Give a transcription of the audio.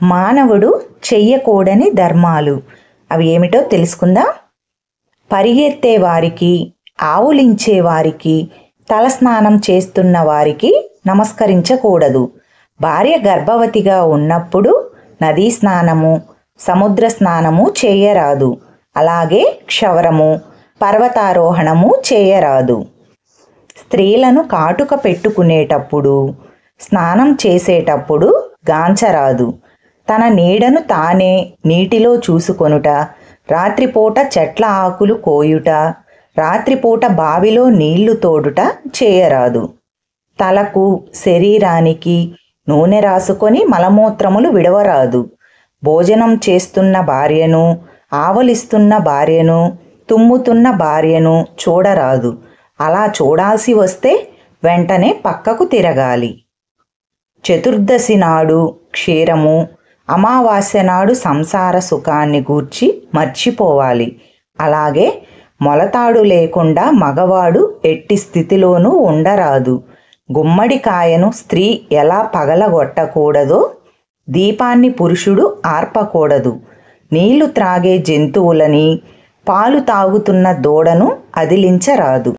మానవుడు చెయ్యకూడని ధర్మాలు అవి ఏమిటో తెలుసుకుందాం. పరిగెత్తే వారికి, ఆవులించే వారికి, తలస్నానం చేస్తున్న వారికి నమస్కరించకూడదు. భార్య గర్భవతిగా ఉన్నప్పుడు నదీ స్నానము, సముద్ర స్నానము చేయరాదు. అలాగే క్షవరము, పర్వతారోహణము చేయరాదు. స్త్రీలను కాటుక పెట్టుకునేటప్పుడు, స్నానం చేసేటప్పుడు గాంచరాదు. తన నీడను తానే నీటిలో చూసుకొనుట, రాత్రిపూట చెట్ల ఆకులు కోయుట, రాత్రిపూట బావిలో నీళ్లు తోడుట చేయరాదు. తలకు, శరీరానికి నూనె రాసుకొని మలమూత్రములు విడవరాదు. భోజనం చేస్తున్న భార్యను, ఆవలిస్తున్న భార్యను, తుమ్ముతున్న భార్యను చూడరాదు. అలా చూడాల్సి వస్తే వెంటనే పక్కకు తిరగాలి. చతుర్దశి నాడు క్షీరము, అమావాస్య నాడు సంసార సుఖాన్ని గూర్చి మర్చిపోవాలి. అలాగే మొలతాడు లేకుండా మగవాడు ఎట్టి స్థితిలోనూ ఉండరాదు. గుమ్మడికాయను స్త్రీ ఎలా పగలగొట్టకూడదో దీపాన్ని పురుషుడు ఆర్పకూడదు. నీళ్లు త్రాగే జంతువులని, పాలు తాగుతున్న దూడను అదిలించరాదు.